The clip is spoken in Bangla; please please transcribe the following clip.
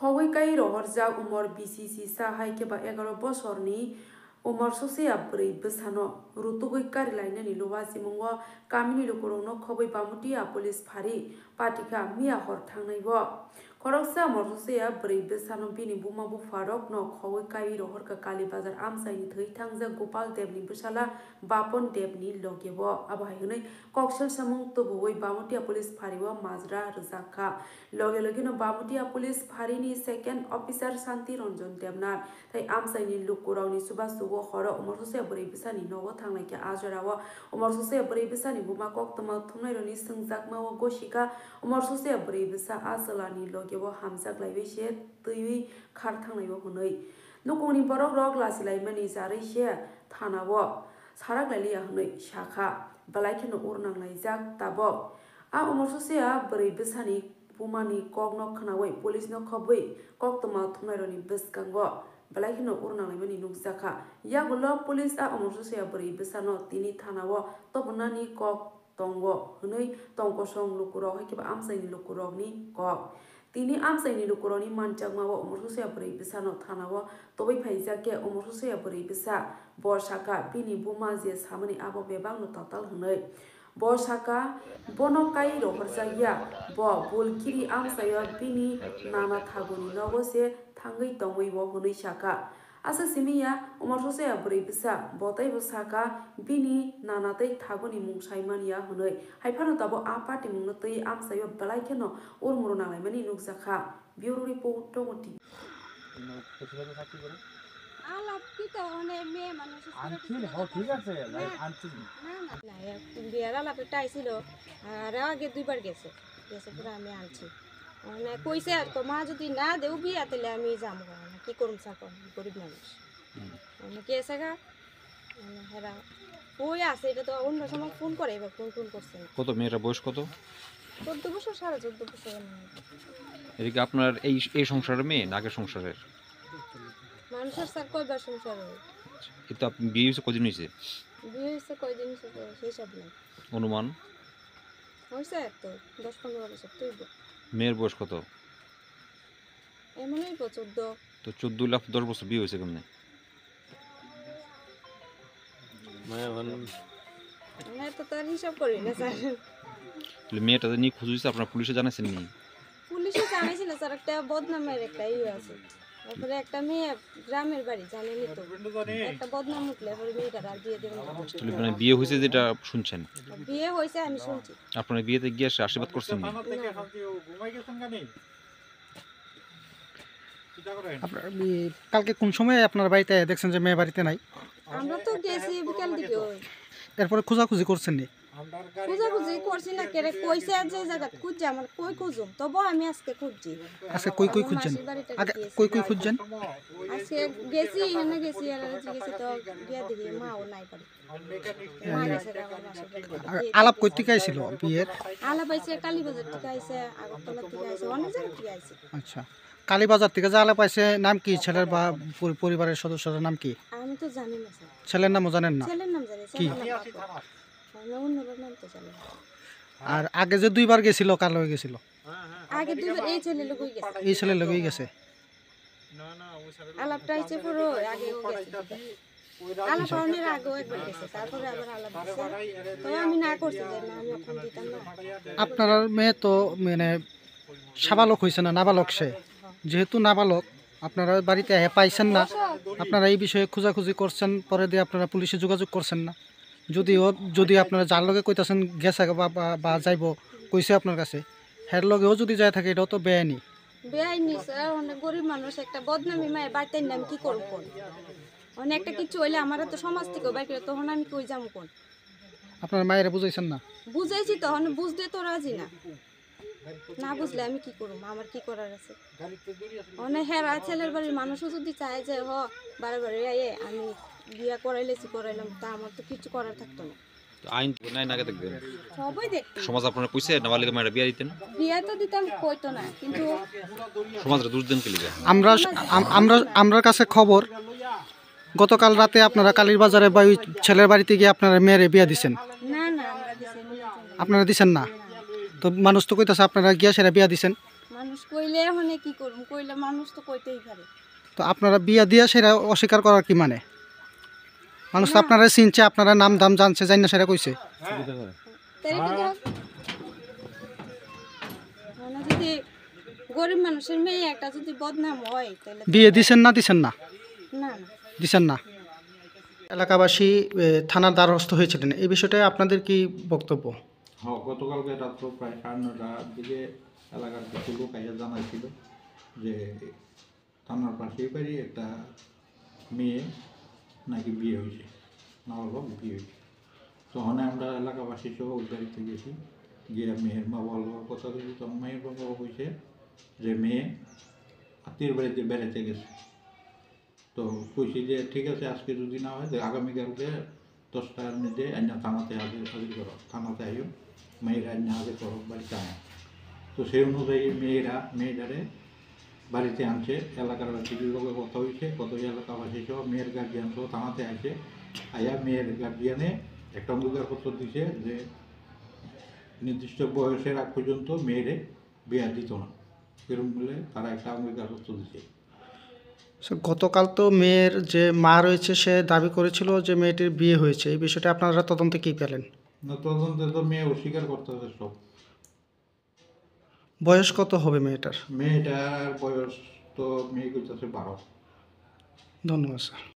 khawai kai rohorja umor BCC sa hai ke ba 11 bosorni umor sosia brei besano rutugoi kari laina ni luwa simungo kamini lukurongno khawai bamutia police phari patika mia hor thangnai bo koroksa morsosia brei besano bini buma bu farok no khawai kai rohor ka kali bazar amsai ni thei thangja gopal dev ni busala bapon dev ni logebo abai hnai koksel samung to boi bamutia police phari bo majra rjakha loge loge no bamutia police phari ni second officer Shanti Ranjan Devnath thai amsai ni lukurong ni subas sugo khoro morsosia brei besani nogo thangnai ke ajarawo morsosia brei besani buma kok tama thumnai roni sungjakma o goshika morsosia brei besa asalani loge bo hamjak laibe se tui khar thangnai bo hunoi nukungni borok rok lasilai mani jarai se thanawo sarak lailia hunoi shakha balaikeno urnang laijak tabo a morsosia brei besani bumani kok no khnawai police no khoboi kok tama thumnai roni beskango balaikino urnanglaimani nukjakha yagulo police a omorsosia brei besano tini thanao tobnani kok tongo hnoi tongkosong lukurok hakiba amsaini lukurok ni kok tini amsaini lukurok ni manjakmao omorsosia brei besano thanao tobai phaijake omorsosia brei besa borsaka bini buma je samani abo bebang no total hnoi borsaka bonokai rohorjaya bo bulkiri amsayo bini nana thaguni nogo se thangai tongoi bo hunoi saka asa simiya omorsosia brei besa botai bo saka bini nanatai thaguni mungsaimania hunoi haifano tabo apati mungno tei amsayo balaikeno urmuru nalaimani nukjakha bureau report tongoti আলাপ কি তো অনেক মেয়ে মানুষ আনছিল ঠিক আছে আনছিল না বিয়ার আলাপ একটা আইছিল আর আগে দুইবার গেছে পুরো আমি আনছি মানে কইছে আর মা যদি না দেও বিয়া তাহলে আমি যাবো না কি করুম সাকো গরিব মানুষ মানে কেসে গা মানে হেরা ওই আছে এটা তো অন্য সময় ফোন করে এবার ফোন করছে কত মেয়ের বয়স কত 14 বছর 14.5 বছর এদিকে আপনার এই সংসারের মেয়ে নাগের সংসারের মানুষের স্যার কয়বার সংসার হয় কিন্তু আপনি বিয়ে হয়েছে কদিন হয়েছে কয়দিন হয়েছে সেই সব নাই অনুমান হয়েছে তো 10-15 বছর তুই মেয়ের বয়স কত এমনই 14 তো 14 লাখ 10 বছর বিয়ে হয়েছে কেমনে না তো তার হিসাব করি না স্যার তাহলে মেয়েটা নিয়ে খোঁজ হয়েছে আপনার পুলিশে জানাইছেন নি পুলিশে জানাইছিল স্যার একটা বদনামের একটা আছে তারপরে একটা মেয়ে গ্রামের বাড়ি জানেনি তো একটা বদনাম উঠলে এবার মেয়েটা আর বিয়ে দেবেন তাহলে মানে বিয়ে হয়েছে যেটা শুনছেন বিয়ে হয়েছে আমি শুনছি আপনার বিয়েতে গিয়ে আশীর্বাদ করছেন না কালকে কোন সময় আপনার বাড়িতে দেখছেন যে মেয়ে বাড়িতে নাই আমরা তো গেছি বিকাল দিকে এরপরে খোঁজাখুঁজি করছেন নি খোঁজাখুঁজি করছি না কেরে কইছে যে জায়গা খুঁজছে আমার কই খুঁজুম তবু আমি আজকে খুঁজছি আজকে কই খুঁজছেন আগে কই খুঁজছেন আজকে গেছি এখানে গেছি আর গেছি তো গিয়া দেখি মাও নাই পারে মা গেছে আলাপ কই থেকে আইছিল বিয়ের আলাপ আইছে কালীবাজার থেকে আইছে আগরতলা থেকে আইছে অনেক জায়গা থেকে আইছে আচ্ছা কালীবাজার থেকে যে আলাপ আইছে নাম কি ছেলের বা পরিবারের সদস্যদের নাম কি আমি তো জানি না স্যার ছেলের নামও জানেন না ছেলের নাম জানি কি নাম তো জানি আর আগে যে দুইবার গেছিল কার লগে গেছিল আগে দুইবার এই ছেলের লগই গেছে এই ছেলের লগেই গেছে আলাপটা আইছে পুরো আগে গেছে আলাপ অনেক আগে একবার গেছে তারপরে আবার আলাপ দিছে তো আমি না করছি যে না আমি এখন দিতাম না আপনার মেয়ে তো মানে সাবালক হইছে না নাবালক সে যেহেতু নাবালক আপনারা বাড়িতে পাইছেন না আপনারা এই বিষয়ে খোঁজাখুঁজি করছেন পরে দিয়ে আপনারা পুলিশে যোগাযোগ করছেন না যদি আপনারা যার লগে কইতাছেন গেছে বা যাইব কইছে আপনার কাছে হের লগেও যদি যায় থাকে এটাও তো বেআইনি স্যার অনেক গরিব মানুষ একটা বদনামি মায়ের বাড়িতে নাম কি করব কোন অনেক একটা কিছু হইলে আমার তো সমাজ থেকে বাইরে তখন আমি কই যাবো কোন আপনার মায়েরা বুঝাইছেন না বুঝাইছি তখন বুঝতে তো রাজি না না বুঝলে আমি কি করব আমার কি করার আছে অনেক হেরা ছেলের বাড়ির মানুষও যদি চায় যে বারে বারে আমি বিয়া করাইলাম তা আমার তো কিছু করার থাকতো না আইন নাই নাগে দেখবেন সবাই দেখতো সমাজ আপনারা কইছে নাবালিকা মেয়েরা বিয়ে দিতেন বিয়া তো দিতাম কইতো না কিন্তু সমাজের দোষ দেন কি লিগা আমরা কাছে খবর গতকাল রাতে আপনারা কালীর বাজারে বা ওই ছেলের বাড়িতে গিয়ে আপনারা মেয়েরে বিয়ে দিছেন না আমরা দিছি আপনারা দিছেন না তো মানুষ তো কইতাছে আপনারা গিয়া সেরা বিয়া দিছেন মানুষ কইলে এখন কি করুম, কইলে মানুষ তো কইতেই পারে। তো আপনারা বিয়া দিয়া সেটা অস্বীকার করার কি মানে? মানুষ তো না। আপনারা চিনছে, আপনারা নাম দাম জানছে, জানি না সেটা কইছে। তাই কি যাও? মানে যদি গরিব মানুষের মেয়ে একটা যদি বদনাম হয় তাহলে বিয়ে দিছেন না? দিছেন না? না না। দিছেন না। এলাকাবাসী থানার দ্বারস্থ হয়েছিলেন, এই বিষয়টায় আপনাদের কি বক্তব্য? হ্যাঁ, গতকালকে রাত্র প্রায় 9:30টার দিকে এলাকার কিছু লোক আইয়া জানাইছিল যে থানার পাশেই বাড়ি একটা মেয়ে নাকি বিয়ে হয়েছে, নাবালক বিয়ে হয়েছে। তখন আমরা এলাকাবাসী সহ ওই বাড়িতে গেছি, গিয়ে মেয়ের মা বাবার কথা দিয়েছি। তখন মেয়ের বাবা হয়েছে যে মেয়ে আত্মীয় বাড়িতে বেড়াতে গেছে। তো কইছি যে ঠিক আছে, আজকে যদি না হয় আগামীকালকে 10টার মধ্যে আইনা থানাতে হাজির করো, থানাতে আইও, মেয়েরা আইনা হাজির করো, বাড়িতে আয়। তো সেই অনুযায়ী মেয়েটারে বাড়িতে আনছে। এলাকার কিছু লোকের কথা হয়েছে, কত এলাকাবাসী সহ মেয়ের গার্জিয়ান সহ থানাতে আসে। আয়া মেয়ের গার্জিয়ানে একটা অঙ্গীকারপত্র দিছে যে নির্দিষ্ট বয়সের আগ পর্যন্ত মেয়েরে বিয়া দিত না, এরকম বলে তারা একটা অঙ্গীকারপত্র দিছে। গতকাল তো মেয়ের যে মা রয়েছে সে দাবি করেছিল যে মেয়েটির বিয়ে হয়েছে, এই বিষয়টা আপনারা তদন্তে কী পেলেন? না, তদন্তে তো মেয়ে অস্বীকার করতে হবে সব। বয়স কত হবে মেয়েটার? মেয়েটার বয়স তো মেয়ে করতেছে 12। ধন্যবাদ স্যার।